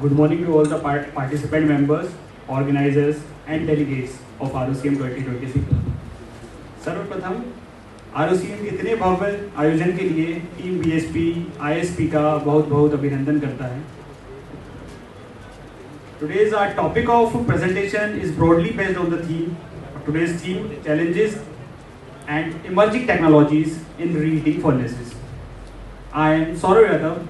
Good morning to all the participant members, organizers and delegates of ROCM 2026. सर्वप्रथम ROCM के इतने भव्य आयोजन के लिए टीम BSP, ISP का बहुत बहुत अभिनंदन करता है. Today's our topic of presentation is broadly based on the theme. Today's theme: challenges and emerging technologies in reheating furnaces. I am Saurav Yadav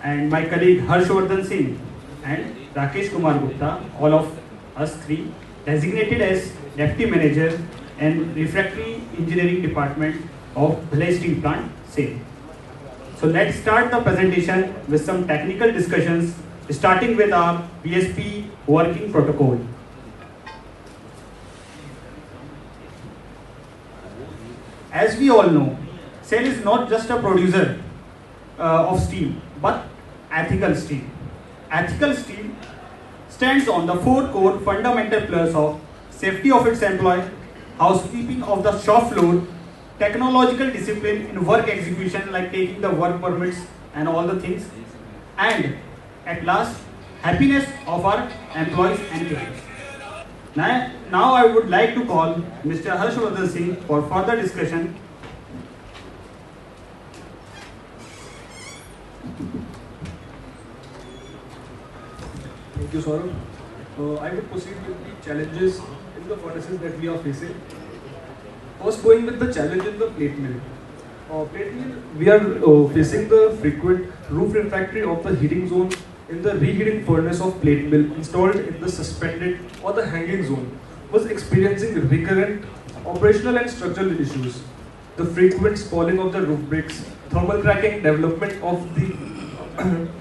and my colleague Harshvardhan Singh and Rakesh Kumar Gupta, all of us three, designated as Deputy Manager and Refractory Engineering Department of Bhilai Steel Plant, SAIL. So let's start the presentation with some technical discussions, starting with our BSP working protocol. As we all know, SAIL is not just a producer of steel, but ethical steel. Ethical steel stands on the four core fundamental pillars of safety of its employee, housekeeping of the shop floor, technological discipline in work execution like taking the work permits and all the things, and at last, happiness of our employees and clients. Now I would like to call Mr. Harshvardhan Singh for further discussion. Thank you, Saurav. I will proceed with the challenges in the furnaces that we are facing. First, going with the challenge in the plate mill. Plate mill, we are facing the frequent roof refractory of the heating zone in the reheating furnace of plate mill installed in the suspended or the hanging zone was experiencing recurrent operational and structural issues. The frequent spalling of the roof bricks, thermal cracking, development of the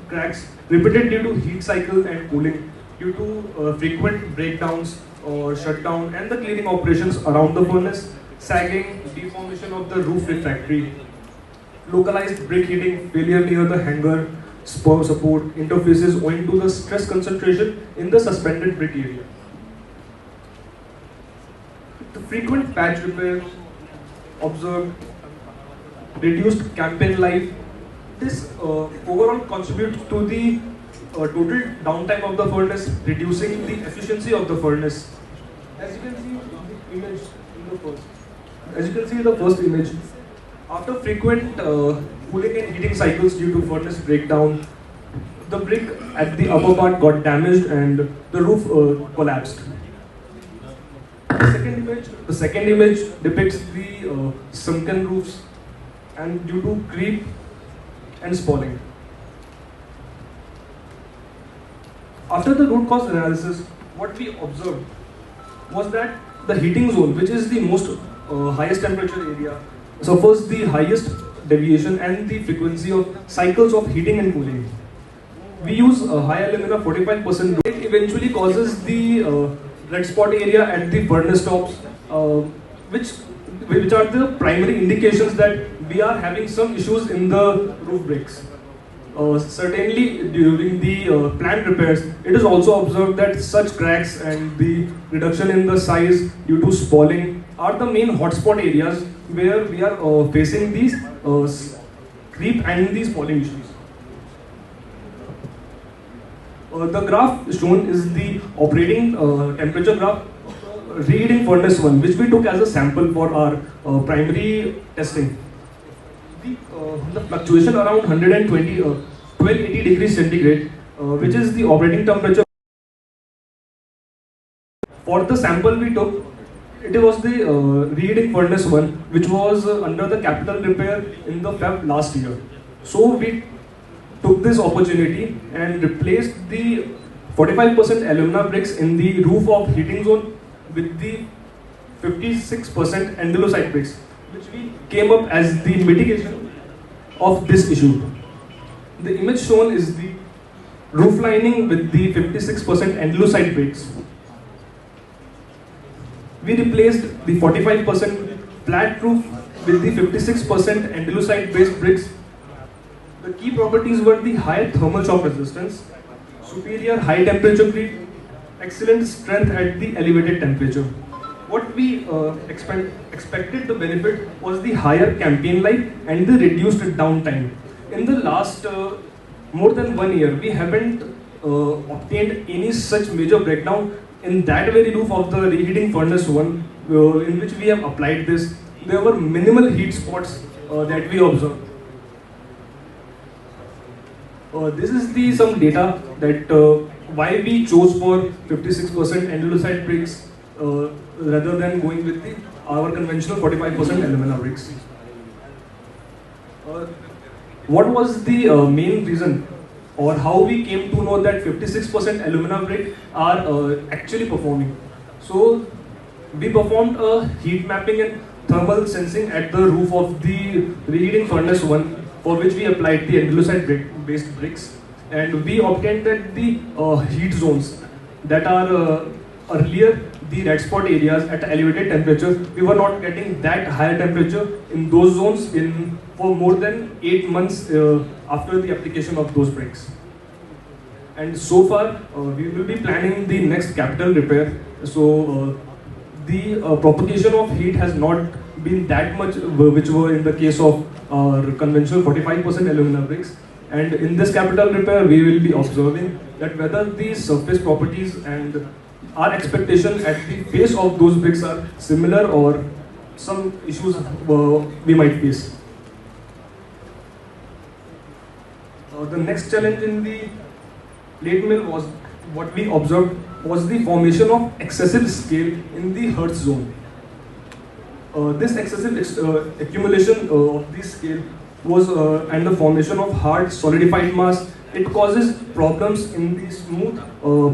cracks repeated due to heat cycle and cooling, due to frequent breakdowns or shutdown and the cleaning operations around the furnace, sagging, deformation of the roof refractory, localized brick heating, failure near the hanger, spur support, interfaces owing to the stress concentration in the suspended brick area. The frequent patch repair observed, reduced campaign life. This overall contributes to the total downtime of the furnace, reducing the efficiency of the furnace. As you can see in the image in the first. As you can see in the first image, after frequent cooling and heating cycles due to furnace breakdown, the brick at the upper part got damaged and the roof collapsed. The second image depicts the sunken roofs and due to creep and spalling. After the root cause analysis, what we observed was that the heating zone, which is the most highest temperature area, suffers the highest deviation and the frequency of cycles of heating and cooling. We use a high alumina 45%. It eventually causes the red spot area at the furnace tops, which are the primary indications that we are having some issues in the roof bricks. Certainly during the plant repairs, it is also observed that such cracks and the reduction in the size due to spalling are the main hotspot areas where we are facing these creep and these spalling issues. The graph shown is the operating temperature graph reheating furnace 1, which we took as a sample for our primary testing. The fluctuation around 1280 degrees centigrade, which is the operating temperature. For the sample we took, it was the reheating furnace 1, which was under the capital repair in the Feb last year. So we took this opportunity and replaced the 45% alumina bricks in the roof of heating zone with the 56% andalusite bricks, which we came up as the mitigation of this issue. The image shown is the roof lining with the 56% andalusite bricks. We replaced the 45% flat roof with the 56% andalusite based bricks. The key properties were the high thermal shock resistance, superior high temperature grid, excellent strength at the elevated temperature. What we expected the benefit was the higher campaign life and the reduced downtime. In the last more than 1 year, we haven't obtained any such major breakdown in that very roof of the reheating furnace 1 in which we have applied this. There were minimal heat spots that we observed. This is the some data that why we chose for 56% andalusite bricks rather than going with our conventional 45% alumina bricks. What was the main reason or how we came to know that 56% alumina brick are actually performing? So we performed a heat mapping and thermal sensing at the roof of the reheating furnace 1, for which we applied the andalusite based bricks, and we obtained that the heat zones that are earlier the red spot areas at elevated temperature, we were not getting that higher temperature in those zones for more than 8 months after the application of those bricks. And so far we will be planning the next capital repair. So the propagation of heat has not been that much which were in the case of conventional 45% alumina bricks. And in this capital repair, we will be observing that whether the surface properties and our expectation at the face of those bricks are similar or some issues we might face. The next challenge in the plate mill was what we observed was the formation of excessive scale in the Hertz zone. This excessive accumulation of this scale was and the formation of hard solidified mass. It causes problems in the smooth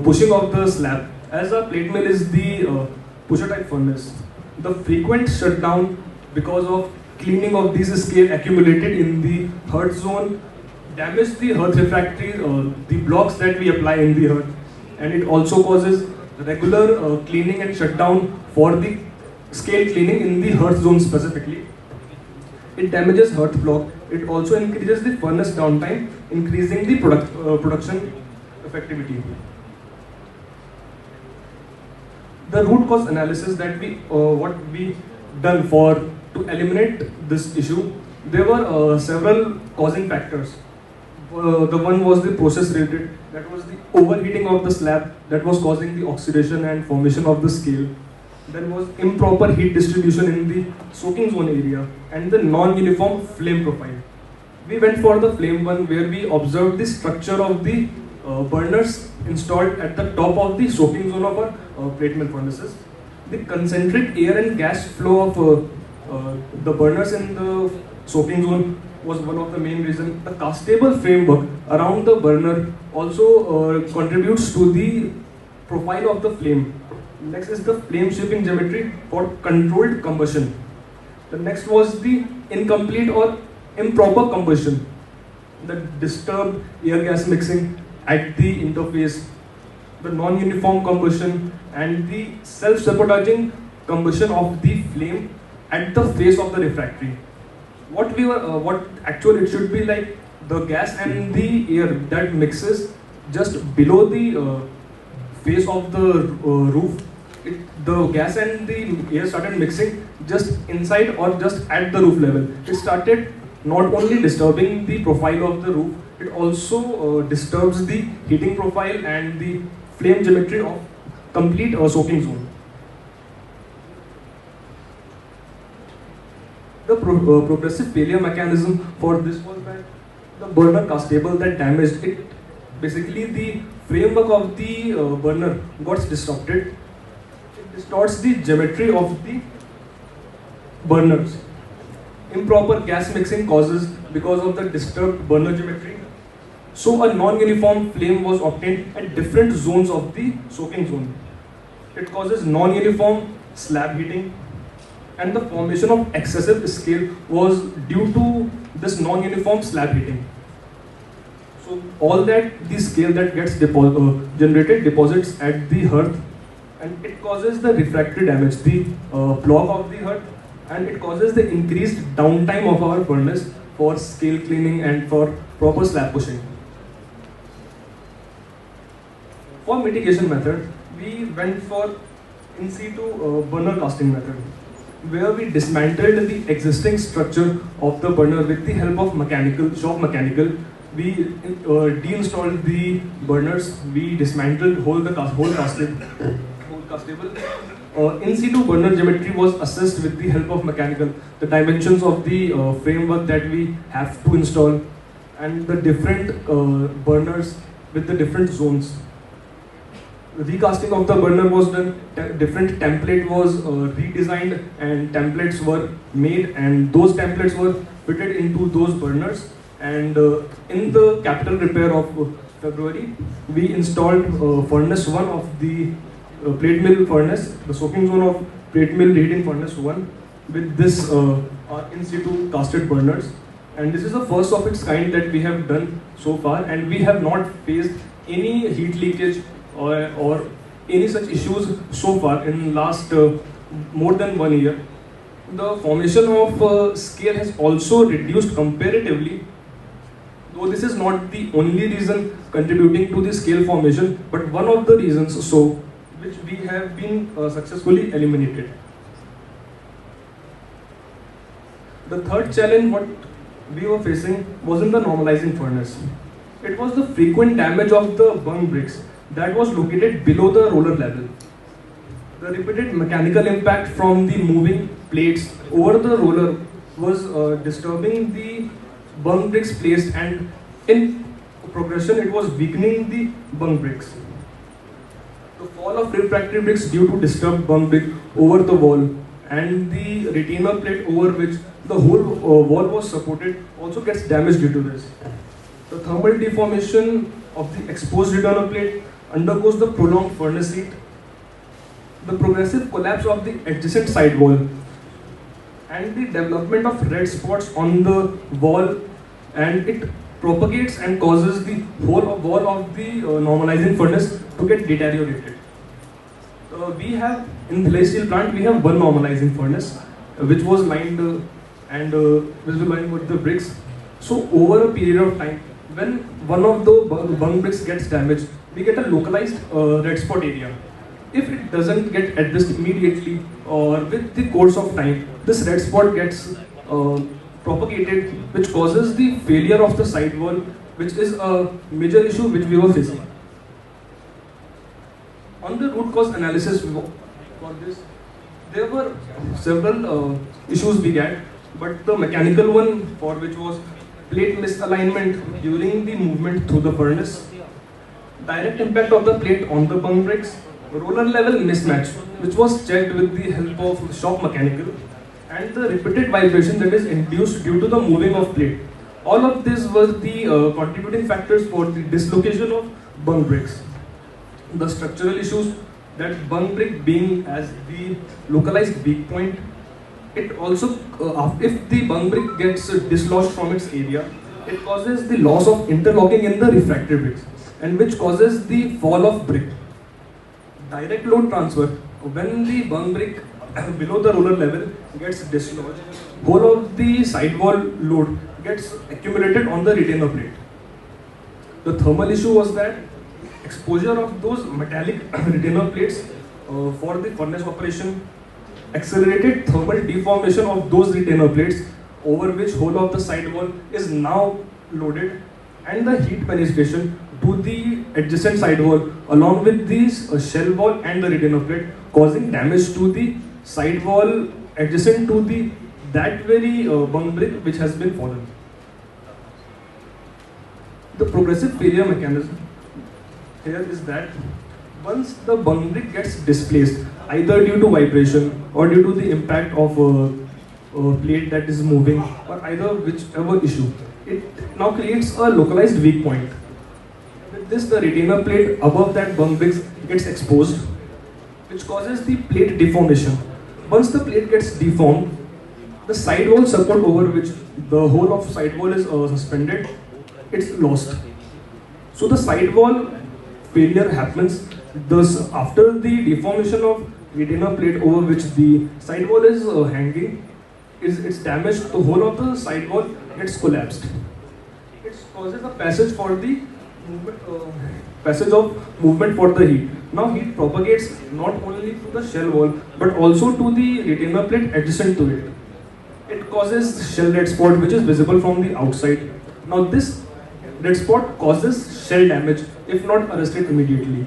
pushing of the slab, as our plate mill is the pusher type furnace. The frequent shutdown because of cleaning of these scale accumulated in the Hertz zone damaged the hearth refractory, the blocks that we apply in the hearth, and it also causes regular cleaning and shutdown for the scale cleaning in the hearth zone specifically. It damages hearth block. It also increases the furnace downtime, increasing the production effectivity. The root cause analysis that what we done to eliminate this issue, there were several causing factors. The one was the process related, that was the overheating of the slab that was causing the oxidation and formation of the scale. There was improper heat distribution in the soaking zone area and the non-uniform flame profile. We went for the flame one, where we observed the structure of the burners installed at the top of the soaking zone of our plate mill furnaces. The concentric air and gas flow of the burners in the soaking zone was one of the main reasons. The castable framework around the burner also contributes to the profile of the flame. Next is the flame shaping geometry for controlled combustion. The next was the incomplete or improper combustion, the disturbed air gas mixing at the interface, the non-uniform combustion, and the self-sabotaging combustion of the flame at the face of the refractory. What actually it should be like, the gas and the air that mixes just below the face of the roof. The gas and the air started mixing just inside or just at the roof level. It started not only disturbing the profile of the roof, it also disturbs the heating profile and the flame geometry of complete soaking zone. The progressive failure mechanism for this was that the burner castable that damaged it, basically the framework of the burner got disrupted. It distorts the geometry of the burners. Improper gas mixing causes because of the disturbed burner geometry. So a non-uniform flame was obtained at different zones of the soaking zone. It causes non-uniform slab heating, and the formation of excessive scale was due to this non-uniform slab heating. So all that, the scale that gets generated deposits at the hearth, and it causes the refractory damage, the block of the hearth, and it causes the increased downtime of our furnace for scale cleaning and for proper slab pushing. For mitigation method, we went for in situ burner casting method, where we dismantled the existing structure of the burner with the help of shop mechanical. We deinstalled the burners. We dismantled whole castable. In situ burner geometry was assessed with the help of mechanical. The dimensions of the framework that we have to install, and the different burners with the different zones. Recasting of the burner was done, different template was redesigned, and templates were made, and those templates were fitted into those burners. And in the capital repair of February, we installed furnace 1 of the plate mill furnace, the soaking zone of plate mill reheating furnace 1 with this in situ casted burners. And this is the first of its kind that we have done so far, and we have not faced any heat leakage or any such issues so far in last more than 1 year. The formation of scale has also reduced comparatively, though this is not the only reason contributing to the scale formation, but one of the reasons so which we have been successfully eliminated. The third challenge what we were facing was in the normalizing furnace. It was the frequent damage of the bung bricks that was located below the roller level. The repeated mechanical impact from the moving plates over the roller was disturbing the bung bricks placed, and in progression it was weakening the bung bricks. The fall of refractory bricks due to disturbed bung brick over the wall and the retainer plate over which the whole wall was supported also gets damaged due to this. The thermal deformation of the exposed retainer plate undergoes the prolonged furnace heat. The progressive collapse of the adjacent side wall and the development of red spots on the wall, and it propagates and causes the whole wall of the normalizing furnace to get deteriorated. We have in the steel plant we have one normalizing furnace which was lined with the bricks. So over a period of time, when one of the bung bricks gets damaged, we get a localized red spot area. If it doesn't get addressed immediately or with the course of time, this red spot gets propagated, which causes the failure of the side wall, which is a major issue which we were facing. On the root cause analysis for this, there were several issues we had, but the mechanical one for which was plate misalignment during the movement through the furnace, direct impact of the plate on the bung bricks, roller level mismatch, which was checked with the help of shop mechanical, and the repeated vibration that is induced due to the moving of plate. All of this was the contributing factors for the dislocation of bung bricks. The structural issues, that bung brick being as the localized weak point, it also, if the bung brick gets dislodged from its area, it causes the loss of interlocking in the refractory bricks, and which causes the fall of brick. Direct load transfer, when the bung brick below the roller level gets dislodged, whole of the sidewall load gets accumulated on the retainer plate. The thermal issue was that exposure of those metallic retainer plates for the furnace operation accelerated thermal deformation of those retainer plates, over which whole of the sidewall is now loaded, and the heat penetration to the adjacent sidewall along with these shell wall and the retainer plate, causing damage to the sidewall adjacent to the that very bung brick which has been fallen. The progressive failure mechanism here is that once the bung brick gets displaced, either due to vibration or due to the impact of a plate that is moving, or either whichever issue, it now creates a localized weak point. With this, the retainer plate above that bung bricks gets exposed, which causes the plate deformation. Once the plate gets deformed, the sidewall support over which the whole of sidewall is suspended, it's lost. So the sidewall failure happens. Thus, after the deformation of retainer plate over which the sidewall is hanging, it's damaged. The whole of the sidewall gets collapsed. It causes a passage for the passage of movement for the heat. Now heat propagates not only to the shell wall but also to the retainer plate adjacent to it. It causes shell red spot which is visible from the outside. Now this red spot causes shell damage if not arrested immediately.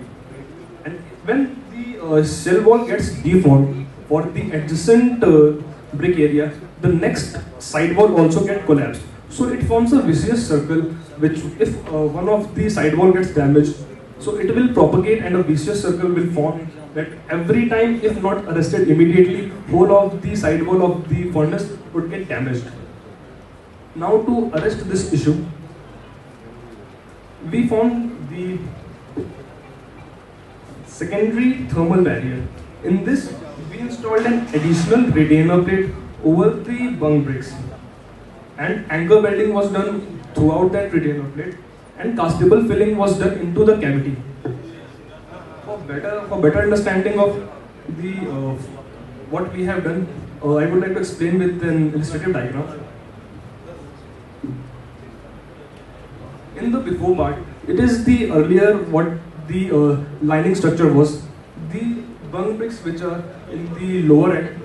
And when the shell wall gets deformed for the adjacent brick area, the next side wall also gets collapsed. So it forms a vicious circle which if one of the side wall gets damaged, so it will propagate and a vicious circle will form that every time if not arrested immediately, whole of the side wall of the furnace would get damaged. Now to arrest this issue, we found the secondary thermal barrier. In this, we installed an additional retainer plate over the bunk bricks. And anchor welding was done throughout that retainer plate and castable filling was done into the cavity. For better understanding of the what we have done, I would like to explain with an illustrative diagram. In the before part, it is the earlier what the lining structure was. The bunk bricks which are in the lower end,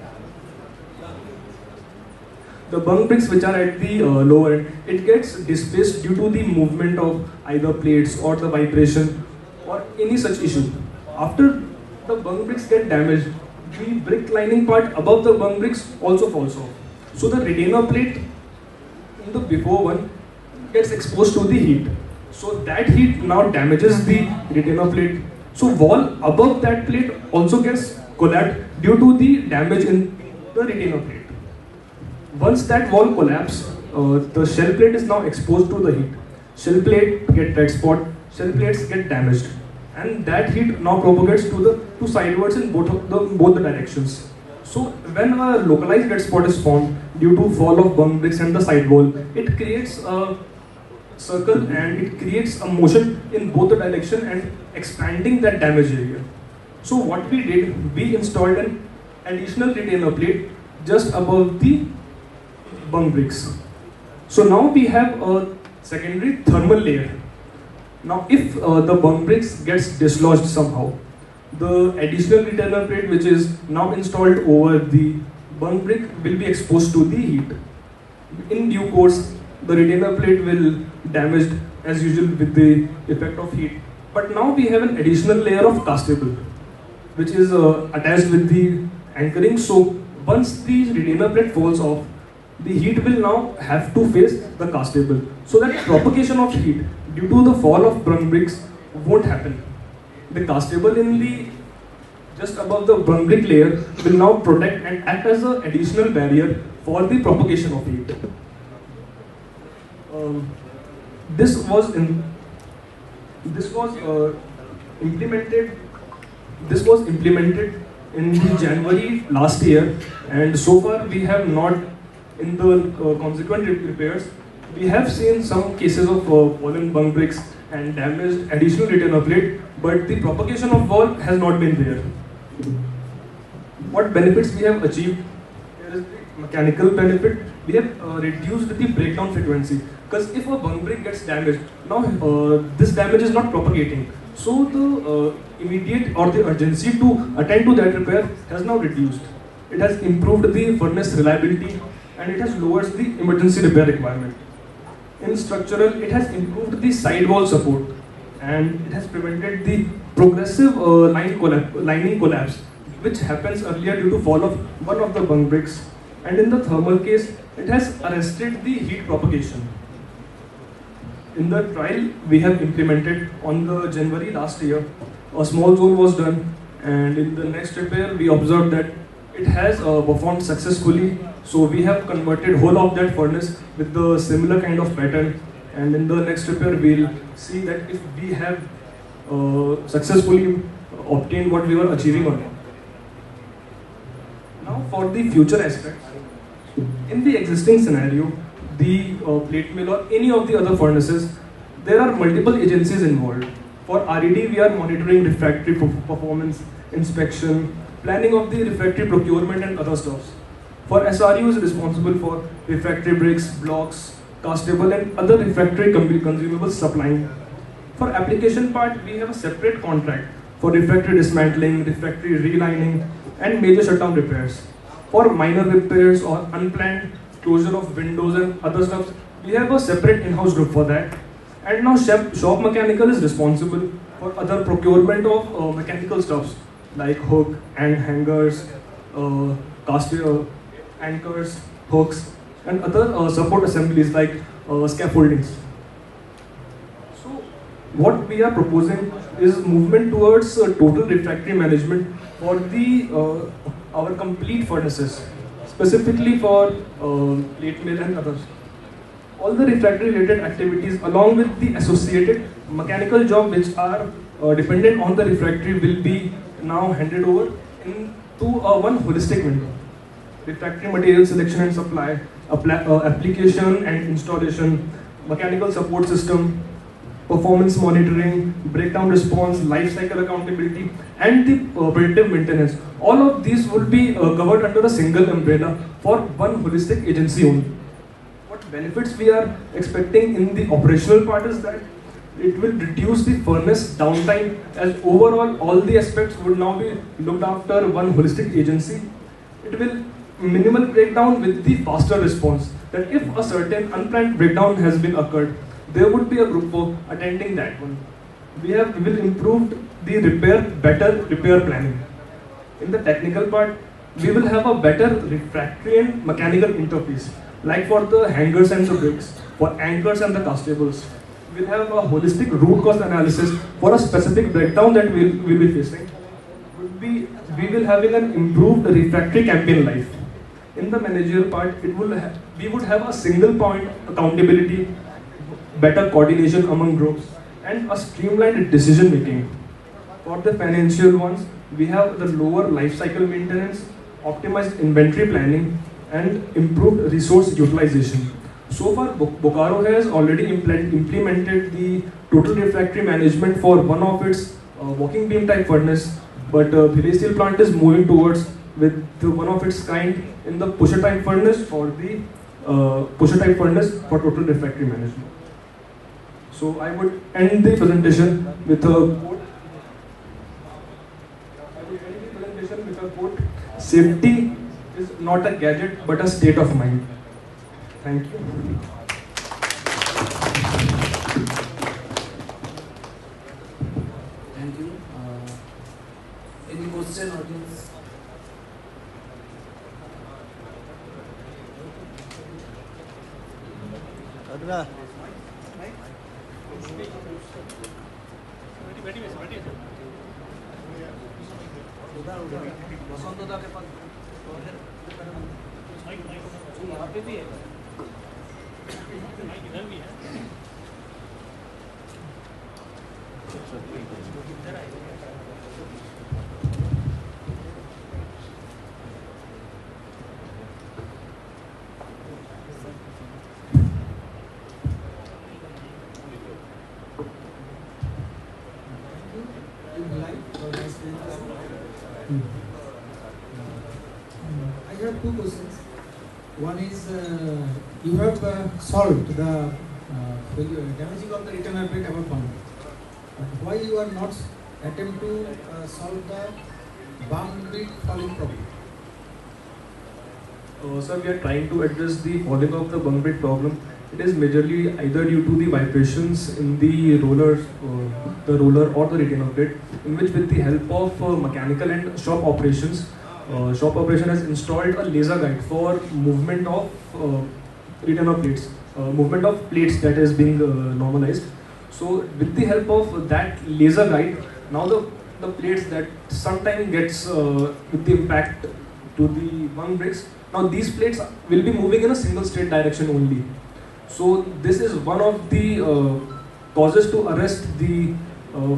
the bunk bricks which are at the lower end, it gets displaced due to the movement of either plates or the vibration or any such issue. After the bunk bricks get damaged, the brick lining part above the bunk bricks also falls off. So the retainer plate in the before one gets exposed to the heat. So that heat now damages the retainer plate. So wall above that plate also gets collapsed due to the damage in the retainer plate. Once that wall collapses, the shell plate is now exposed to the heat. Shell plate get red spot, shell plates get damaged, and that heat now propagates to sidewards in both the directions. So when a localized red spot is formed due to fall of bunk bricks and the side wall, it creates a circle and it creates a motion in both the direction and expanding that damaged area. So what we did, we installed an additional retainer plate just above the bunk bricks. So now we have a secondary thermal layer. Now if the bunk bricks gets dislodged somehow, the additional retainer plate which is now installed over the bunk brick will be exposed to the heat. In due course, the retainer plate will damaged as usual with the effect of heat. But now we have an additional layer of castable which is attached with the anchoring. So once the retainer plate falls off, the heat will now have to face the castable. So that propagation of heat due to the fall of bunk bricks won't happen. The castable in the just above the bunk brick layer will now protect and act as an additional barrier for the propagation of heat. This was implemented in the January last year, and so far we have not, in the consequent repairs, we have seen some cases of fallen bunk bricks and damaged additional retainer plate, but the propagation of wall has not been there. What benefits we have achieved? There is the mechanical benefit. We have reduced the breakdown frequency, because if a bunk brick gets damaged, now this damage is not propagating. So the immediate or the urgency to attend to that repair has now reduced. It has improved the furnace reliability and it has lowered the emergency repair requirement. In structural, it has improved the side wall support and it has prevented the progressive lining collapse, which happens earlier due to fall of one of the bunk bricks. And in the thermal case, it has arrested the heat propagation. In the trial we have implemented on the January last year, a small zone was done, and in the next repair we observed that it has performed successfully. So we have converted whole of that furnace with the similar kind of pattern, and in the next repair we'll see that if we have successfully obtained what we were achieving or not. Now for the future aspects, in the existing scenario, the plate mill or any of the other furnaces, there are multiple agencies involved. For RED, we are monitoring refractory performance, inspection, planning of the refractory procurement and other stuffs. For SRU is responsible for refractory bricks, blocks, castable and other refractory consumables supplying. For application part, we have a separate contract for refractory dismantling, refractory relining, and major shutdown repairs. For minor repairs or unplanned closure of windows and other stuff, we have a separate in-house group for that. And now shop mechanical is responsible for other procurement of mechanical stuffs like hook and hangers, anchors, hooks, and other support assemblies like scaffoldings. So what we are proposing is movement towards total refractory management for the our complete furnaces, specifically for plate mill and others. All the refractory related activities along with the associated mechanical job which are dependent on the refractory will be now handed over into one holistic window. Refractory material selection and supply, application and installation, mechanical support system, performance monitoring, breakdown response, life cycle accountability, and the predictive maintenance. All of these will be covered under a single umbrella for one holistic agency only. What benefits we are expecting in the operational part is that it will reduce the furnace downtime, as overall all the aspects would now be looked after one holistic agency. It will minimal breakdown with the faster response, that if a certain unplanned breakdown has been occurred, there would be a group of attending that one. We will improve the better repair planning. In the technical part, we will have a better refractory and mechanical interface, like for the hangers and the bricks, for anchors and the castables. We'll have a holistic root cause analysis for a specific breakdown that we'll be facing. We will having an improved refractory campaign life. In the managerial part, we would have a single point accountability, better coordination among groups, and a streamlined decision making. For the financial ones, we have the lower life cycle maintenance, optimized inventory planning, and improved resource utilization. So far, Bokaro has already implemented the total refractory management for one of its walking beam type furnace, but Bhilai Steel plant is moving towards with one of its kind in the pusher type furnace for the total refractory management. So I would end the presentation with a quote. Safety is not a gadget but a state of mind. Thank you. Thank you. Any question, audience? बसंतदा के पास यहाँ पे भी है, इधर भी है। I have two questions. One is, you have solved the damaging of the retainer plate above bound. But why you are not attempt to solve the bump bit falling problem? Sir, we are trying to address the falling of the bunk bit problem. It is majorly either due to the vibrations in the roller or the retainer plate, in which with the help of mechanical and shop operations, shop operation has installed a laser guide for movement of retainer plates, movement of plates that is being normalized. So with the help of that laser guide, now the plates that sometimes gets with the impact to the bunk bricks, now these plates will be moving in a single straight direction only. So this is one of the causes to arrest the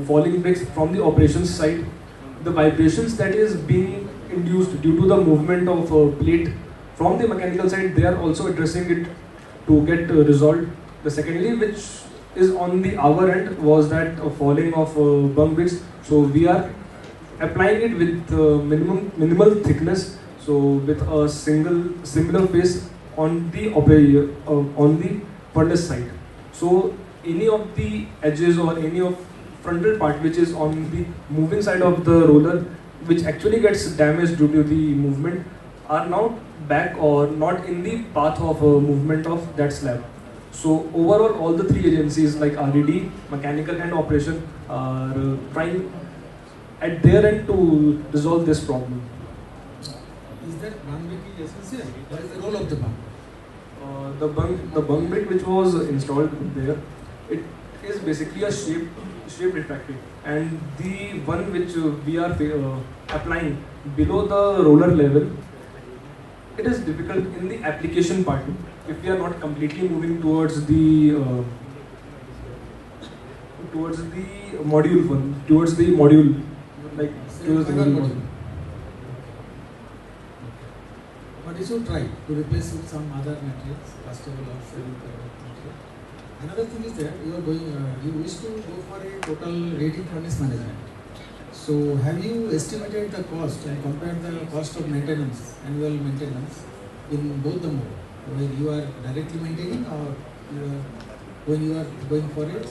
falling bricks from the operations side. The vibrations that is being induced due to the movement of plate from the mechanical side, they are also addressing it to get resolved. The secondly, which is on the our end, was that falling of bunk bricks. So we are applying it with minimal thickness. So with a similar face on the furnace side. So any of the edges or any of frontal part which is on the moving side of the roller, which actually gets damaged due to the movement, are now back or not in the path of movement of that slab. So overall, all the three agencies like R&D, mechanical and operation are trying at their end to resolve this problem. Is that bunk bit essential? What is the role of the bunk? The bunk bit which was installed there, it is basically a shaped refractory, and the one which we are applying below the roller level, it is difficult in the application part if we are not completely moving towards the module like towards the main module. But you should try to replace with some other materials, castable or ceramic material. Another thing is that you are going, you wish to go for a total rating furnace management. So have you estimated the cost and compared the cost of maintenance, annual maintenance in both the mode, where you are directly maintaining or when you are going for a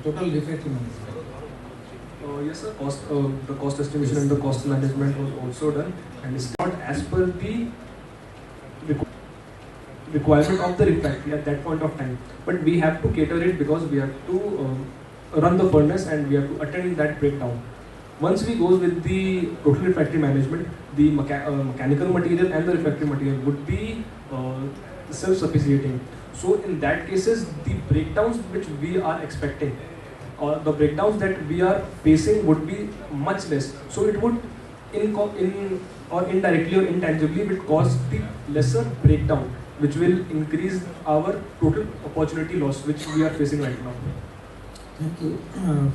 total refractory management? Yes sir, the cost estimation and the cost management was also done, and it's not as per the requirement of the refractory at that point of time, but we have to cater it because we have to run the furnace and we have to attend that breakdown. Once we go with the total refractory management, the mechanical material and the refractory material would be self-sufficienting. So in that cases, the breakdowns which we are expecting or the breakdowns that we are facing would be much less. So it would or indirectly or intangibly will cause the lesser breakdown, which will increase our total opportunity loss which we are facing right now. Thank you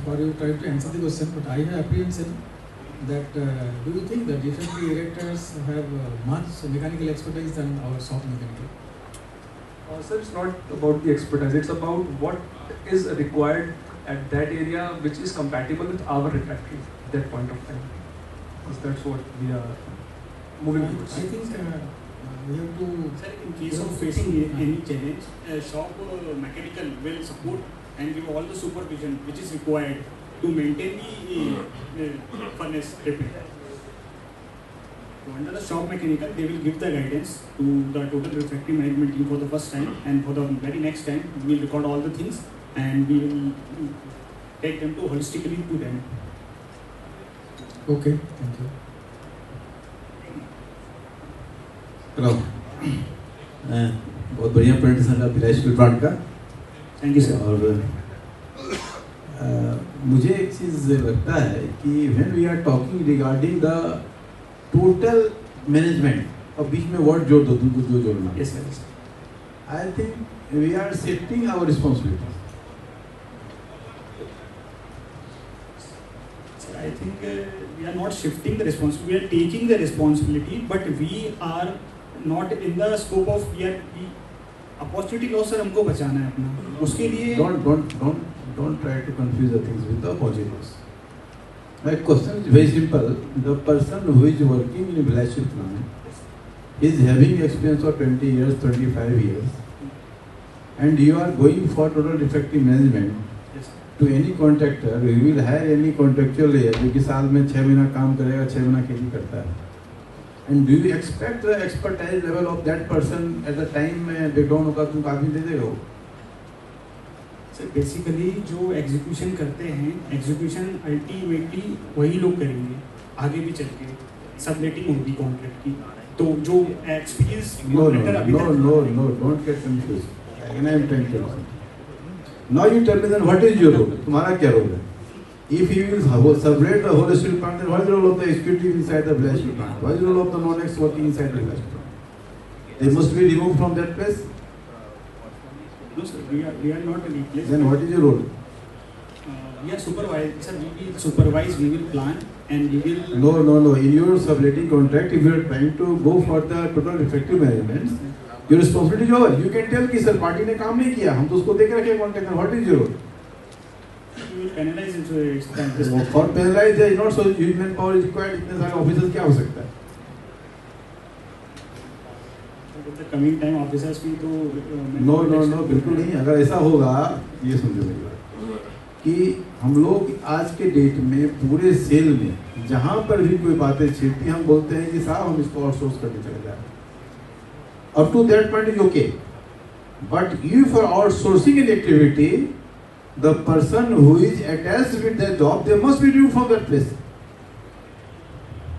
for your trying to answer the question, but I have apprehension that do you think that refractory erectors have much mechanical expertise than our soft mechanical? So it's not about the expertise, it's about what is required at that area which is compatible with our refractory at that point of time. Because that's what we are moving towards. I think we have to... Sir, in case of facing any challenge, shop mechanical will support and give all the supervision which is required to maintain the furnace repair. So under the shop mechanical, they will give the guidance to the total refractory management team for the first time, and for the very next time we will record all the things and we will take them to holistically to them. Okay, thank you. Hello बहुत बढ़िया presentation था Bhilai steel plant का। Thank you sir. और मुझे एक चीज़ लगता है कि when we are talking regarding the total management, और बीच में वर्ड जोड़ दो, तुमको जो जोड़ना। Yes sir. I think we are shifting our responsibility. I think we are not shifting the responsibility, we are taking the responsibility, but we are not in the scope of opportunity loss sir हमको बचाना है अपना, उसके लिए don't try to confuse the things with the opportunity loss. My question is very simple. The person who is working in a Bhilai steel plant is having experience of 20 years, 25 years, and you are going for total refractory management. To any contractor, we will hire any contractual layer जो कि साल में 6 महीना काम करेगा, 6 महीना खेती करता है. And do you expect the expertise level of that person at the time में breakdown होगा तुम काफी दे देगा वो? सर बेसिकली जो एग्जीक्यूशन करते हैं, एग्जीक्यूशन अल्टीमेटली वही लोग करेंगे आगे भी चल के, सबलेटिंग होगी कॉन्ट्रैक्ट की, तो जो experience No, don't get confused. Again I am trying to tell you. Now you tell me then what is your role? तुम्हारा क्या role है? If you will separate the whole steel plant, then what is the role of the executive inside the Bhilai steel plant? What is the role of the non-ex working inside the Bhilai steel plant? They must be removed from that place. No sir, we are not replaced. Then what is your role? We are supervised, sir. We will supervise, we will plan, and we will. No. In your subletting contract, if you are trying to go for the total refractory management, your responsibility is over. You can tell कि sir party ने काम नहीं किया, हम तो उसको देख रखे कॉन्ट्रैक्ट में. What is your role? We will penalize it. For penalize, there is not so human power is required. इतने सारे ऑफिसर्स क्या हो सकता है? with the coming time officers भी तो नो नो नो बिल्कुल नहीं। अगर ऐसा होगा, ये समझो मेरी बात, कि हम लोग आज के डेट में पूरे सेल में जहाँ पर भी कोई बातें छिड़ती हम बोलते हैं कि साहब हम इसको आउटसोर्स करके चले जा रहे हैं। Up to that point is okay, but you for outsourcing an activity, the person who is attached with that job, they must be removed from that place.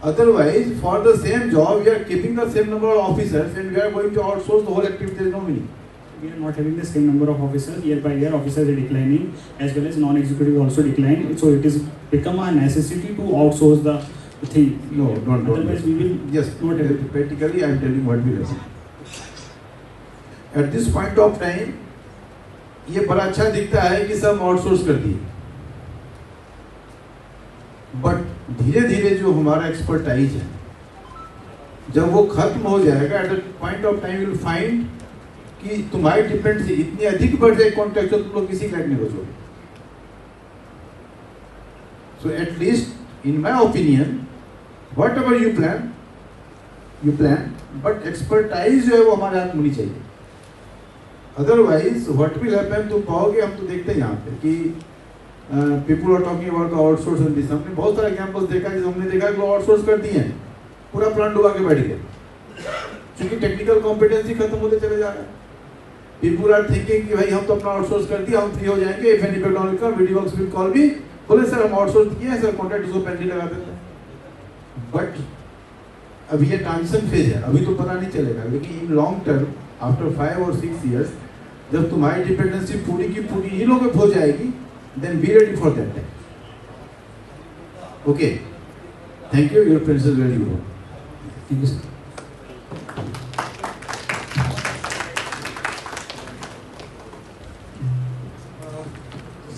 Otherwise, for the same job, we are keeping the same number of officers and we are going to outsource the whole activity. There is no meaning. We are not having the same number of officers. Year by year, officers are declining, as well as non-executive also decline. So it is become a necessity to outsource the thing. No, don't. Otherwise, we will Yes, not have it. practically, I am telling what we listen. At this point of time, ये बड़ा अच्छा दिखता है कि सब outsource कर दिए, but धीरे धीरे जो हमारा एक्सपर्टाइज है, जब वो खत्म हो जाएगा, at the point of time will find कि तुम्हारी डिपेंडेंसी इतनी अधिक बढ़ जाए कॉन्ट्रैक्ट, तो तुम लोग किसी क्लाइंट नहीं बचोगे। So at least in my opinion, what you plan, but expertise जो है वो हमारे हाथ में होनी चाहिए। अदरवाइज व्हाट विल हैपन, तुम पाओगे, हम तो देखते हैं यहाँ पे कि people are talking about the outsource and this. हमने बहुत सारे एग्जांपल्स देखा कि हमने देखा कि लोग आउटसोर्स कर दिए हैं, पूरा प्लान डुबा के बैठ गए, क्योंकि टेक्निकल कॉम्पिटेंसी खत्म होते चले जा रहा है। पीपल आर थिंकिंग कि भाई हम तो अपना आउटसोर्स कर दिया, हम फ्री हो जाएंगे, इफ एनी पेट्रोल का वीडियो वर्क्स विल कॉल भी, बोले सर हम आउटसोर्स किए हैं सर, कॉन्ट्रैक्ट उसको पेंडिंग लगा देते हैं। बट अभी ये ट्रांजिशन फेज है, अभी तो पता नहीं चलेगा, लेकिन इन लॉन्ग टर्म आफ्टर 5 और 6 years जब तुम्हारी डिपेंडेंसी पूरी की पूरी ही लोगों पे हो जाएगी, then be ready for that time. Okay, thank you, your presence is very good. Thank you, sir.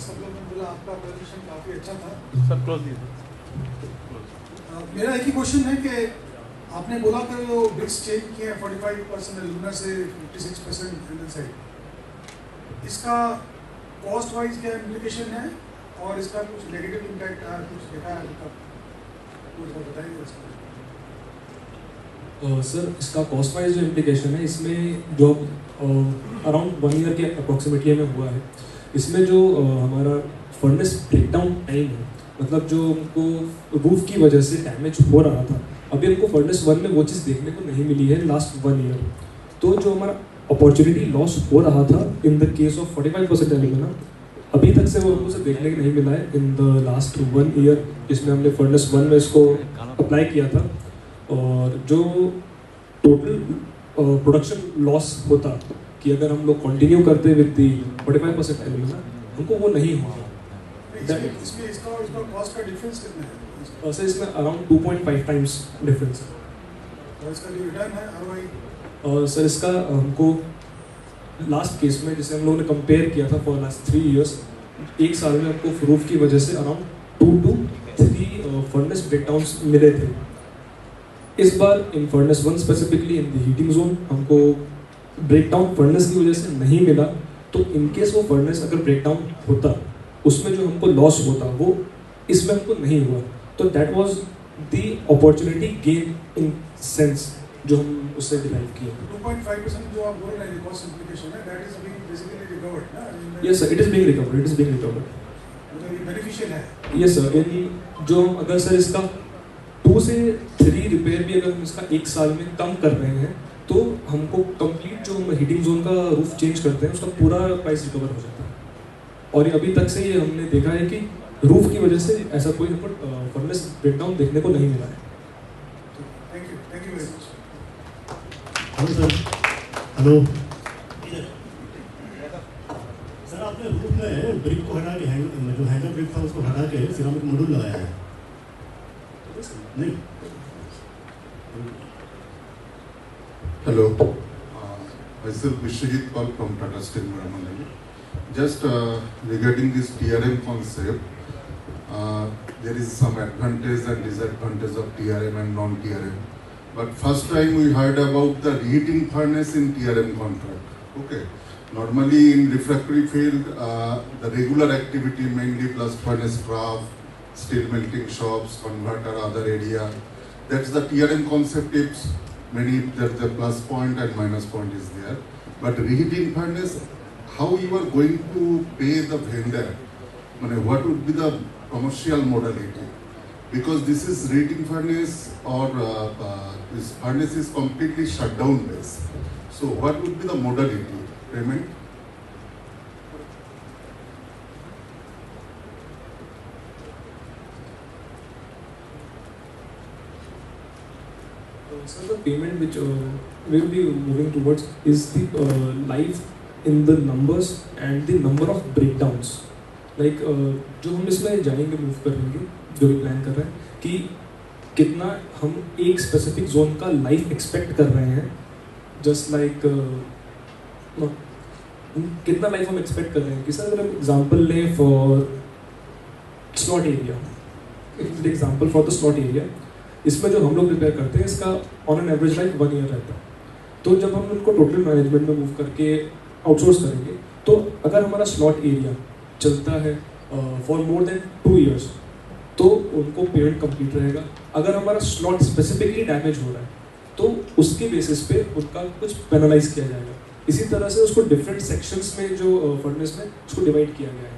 सब लोगों ने बोला आपका प्रेजेंटेशन काफी अच्छा था। सर क्लोज दीजिए। मेरा एक ही क्वेश्चन है कि आपने बोला कि वो बिट्स चेंज किए हैं 45% लूनर से 56% फ्यूल साइड, इसका कॉस्ट वाइज क्या इम्प्लीकेशन है और इसका कुछ नेगेटिव इम्पैक्ट आया, कुछ देखा है, कुछ बताइए इसका। सर इसका कॉस्ट वाइज जो इम्प्लीकेशन है, इसमें जो अराउंड 1 year के अप्रॉक्सीमेटली में हुआ है, इसमें जो हमारा फर्नेस ब्रेकडाउन टाइम है, मतलब जो हमको रूफ की वजह से डैमेज हो रहा था, अभी हमको फर्नेस 1 में वो चीज़ देखने को नहीं मिली है लास्ट 1 year। तो जो हमारा अपॉर्चुनिटी लॉस हो रहा था in the case of 45% alumina, अभी तक से वो हमको से देखने को नहीं मिला है इन द लास्ट 1 year, जिसमें हमने फर्नेस 1 में इसको अप्लाई किया था। और जो टोटल प्रोडक्शन लॉस होता कि अगर हम लोग कंटिन्यू करते विद द 45% एल्यूमिना, हमको वो नहीं हुआ। इसमें इसका और इसका कॉस्ट का डिफरेंस कितना है? सर इसमें अराउंड 2.5 times डिफरेंस है। और इसका जो रिटर्न है ROI? और सर इसका हमको लास्ट केस में जिसे हम लोगों ने कंपेयर किया था फॉर लास्ट 3 years, एक साल में हमको रूफ की वजह से अराउंड 2 to 3 फर्नेस ब्रेकडाउन्स मिले थे। इस बार in furnace 1 specifically in the heating zone हमको ब्रेकडाउन फर्नेस की वजह से नहीं मिला। तो इन केस वो फर्नेस अगर ब्रेकडाउन होता, उसमें जो हमको लॉस होता वो इसमें हमको नहीं हुआ। तो that was the opportunity gain in sense जो हम उससे डिराइव किए। 2.5% जो आप बोल रहे हैं कॉस्ट इम्प्लीकेशन है, that is being basically recovered ना? Yes sir, it is being recovered, it is being recovered. मतलब ये बेनिफिशियल है? यस सर, इन जो हम अगर सर इसका 2 से 3 रिपेयर भी अगर हम इसका 1 साल में कम कर रहे हैं, तो हमको कंप्लीट जो हम हीटिंग जोन का रूफ चेंज करते हैं उसका पूरा प्राइस रिकवर हो जाता है। और ये अभी तक से ये हमने देखा है कि रूफ की वजह से ऐसा कोई हमको फर्नेस ब्रेकडाउन देखने को नहीं मिला है। Thank you very much. Hello sir. Hello sir, आपने रूफ में ब्रिक को हटा के जो हैंगर ब्रिक था उसको हटा के सिरामिक मॉड्यूल लगाया है नहीं? Hello, myself Vishwajit Pal from Tata Steel Maramanali. Just regarding this TRM concept, there is some advantage and disadvantage of TRM and non-TRM. But first time we heard about the reheating furnace in TRM contract. Okay, normally in refractory field, the regular activity mainly blast furnace craft, steel melting shops, converter, other area. That's the TRM concept. If many the plus point and minus point is there. But reheating furnace, how you are going to pay the vendor? What would be the commercial modality? Because this is reheating furnace or this furnace is completely shutdown based. So what would be the modality payment? So the payment which we'll be moving towards is the life in the numbers and the number of breakdowns. Like जो हम इसमें जानेंगे move करेंगे जो भी plan कर रहे हैं कि कितना हम एक स्पेसिफिक जोन का लाइफ एक्सपेक्ट कर रहे हैं, जस्ट लाइक कितना लाइफ हम एक्सपेक्ट कर रहे हैं कि सर अगर हम एग्जांपल लें for slot area, example for the slot area, इसमें जो हम लोग रिपेयर करते हैं इसका on an average life 1 year रहता है। तो जब हम उनको टोटल मैनेजमेंट में मूव करके आउटसोर्स करेंगे तो अगर हमारा स्लॉट एरिया चलता है फॉर मोर देन 2 इयर्स तो उनको पेमेंट कंप्लीट रहेगा। अगर हमारा स्लॉट स्पेसिफिकली डैमेज हो रहा है तो उसके बेसिस पे उनका कुछ पेनलाइज किया जाएगा। इसी तरह से उसको डिफरेंट सेक्शंस में जो फर्नेस में उसको डिवाइड किया गया है।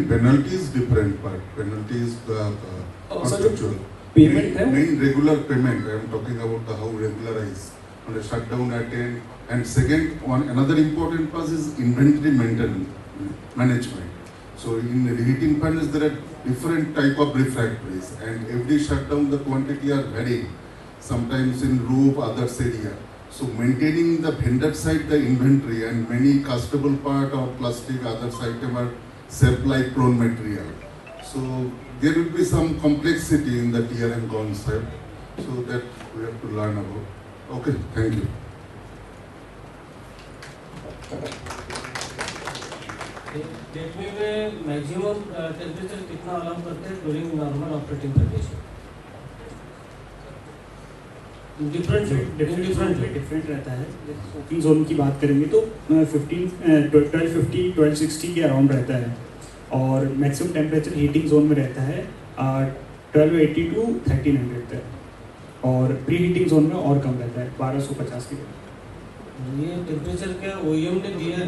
Penalty is different, but penalty is जो पेमेंट है main regular payment. I am talking about the how regularized on a shutdown attend, and second one another important part is inventory maintenance management. So in reheating furnace there are different type of refractories, and every shutdown the quantity are varying. Sometimes in roof, others area. So maintaining the vendor side the inventory and many castable part or plastic others item are supply prone material. So there will be some complexity in the TRM concept, so that we have to learn about. Okay, thank you. डेटवे में maximum temperature कितना allow करते हैं during normal operating condition? Different रहता है। Open zone की बात करेंगे तो 1250 के अराउंड रहता है, और मैक्सिमम टेम्परेचर हीटिंग जोन में रहता है 1280 टू 1300 तक, और प्री हीटिंग जोन में और कम रहता है 1250 के। ये टेम्परेचर क्या ओईएम ने दिया है?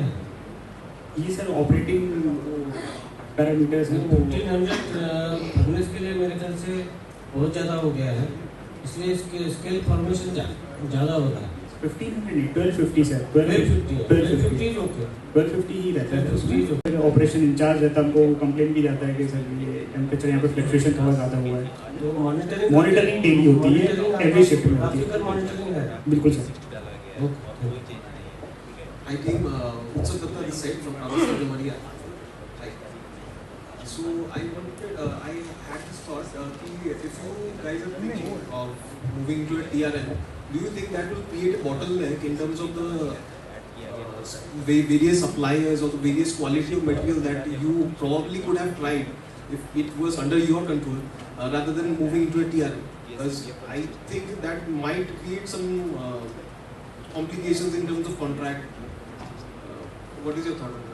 ये सर ऑपरेटिंग पैरामीटर्स हैं। 1500 फर्नेस के लिए मेरे ख्याल से बहुत ज़्यादा हो गया है, इसलिए इसके स्केल फॉर्मेशन ज़्यादा होता है। 1500 नहीं, 1250 सर, 1250 ओके, 1250 ही रहता है। ऑपरेशन इंचार्ज रहता है, हमको कंप्लेन भी जाता है कि सर ये टेम्परेचर यहाँ पे फ्लक्चुएशन थोड़ा ज़्यादा हुआ है। तो मॉनिटरिंग डेली होती है, एवरी शिफ्ट में होती है। मॉनिटरिंग है, बिल्कुल sir. I think Utsav Datta is said from Namaskar Maria. Hi. So I wanted, I had this thought if you guys are thinking of moving to a TRM, do you think that will create a bottleneck in terms of the various suppliers or the various quality of material that you probably could have tried if it was under your control rather than moving into a TRM? Because I think that might create some complications in terms of contract. What is your thought on that?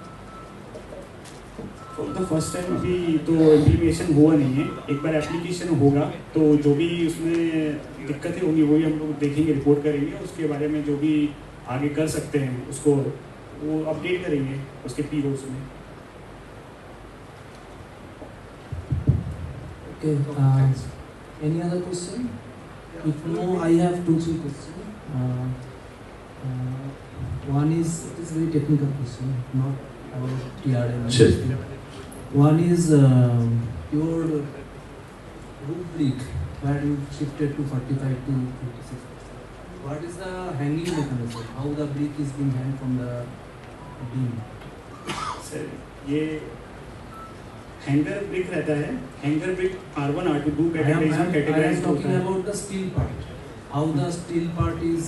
For the first time अभी तो implementation हुआ नहीं है, एक बार application होगा तो जो भी उसमें दिक्कतें होंगी वही हम लोग देखेंगे, रिपोर्ट करेंगे, उसके बारे में जो भी आगे कर सकते हैं उसको वो अपडेट करेंगे उसके पीओस में। Okay, any other question? If no, I have 2-3 questions. One is, it is very technical question, not about TRM. Sure. One is your roof brick, where you shifted to 45 to 56%. What is the hanging mechanism? How the brick is being hanged from the beam? Sir ये hanger brick रहता है, hanger brick R1 R2 2 categories में categorised होता है। I am talking about the steel part. How the steel part is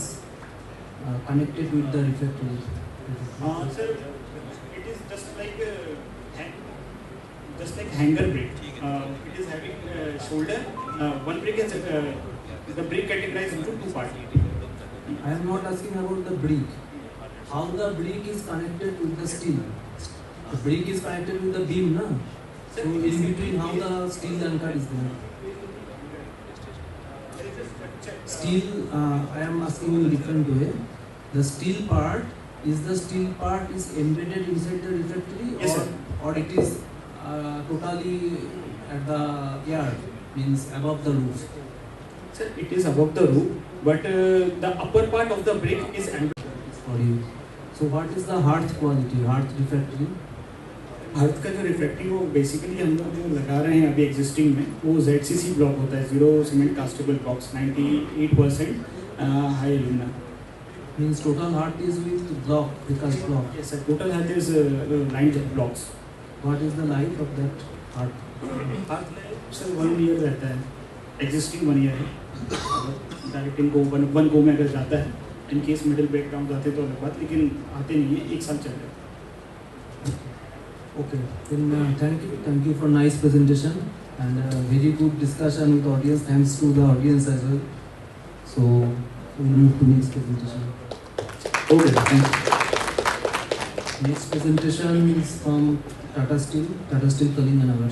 connected with the refractory? Sir, it is just like hanger brick. It is having shoulder. One brick is the brick categorized into 2 parts. I am not asking about the brick. How the brick is connected with the steel? The brick is connected with the beam, na? So in between, how the steel anchor is there? Steel, I am asking in a different way. The steel part is embedded inside the refractory, Yes, sir. or it is totally at the yard, means above the roof? Sir, it is above the roof, but the upper part of the brick is For you. So what is the hearth quality, hearth refractory? अर्थ का जो refractive वो basically हम लोग जो लगा रहे हैं अभी एग्जिस्टिंग में वो ZCC ब्लॉक होता है, zero cement constable blocks, 98% high alumina. Means total hearth is with block, because block. Yes sir, total height is lined blocks. What is the life of that hearth? अर्थ में sir 1 year रहता है, existing 1 year है. Direct इनको 1 go में अगर जाता है, in case middle break down जाते तो अलग बात, लेकिन आते नहीं है, 1 साल चल रहा है. Okay, then thank you for nice presentation and very good discussion with audience. Thanks to the audience as well. So we'll move to next presentation. Okay, thank you. Next presentation is from Tata Steel Kalinganagar.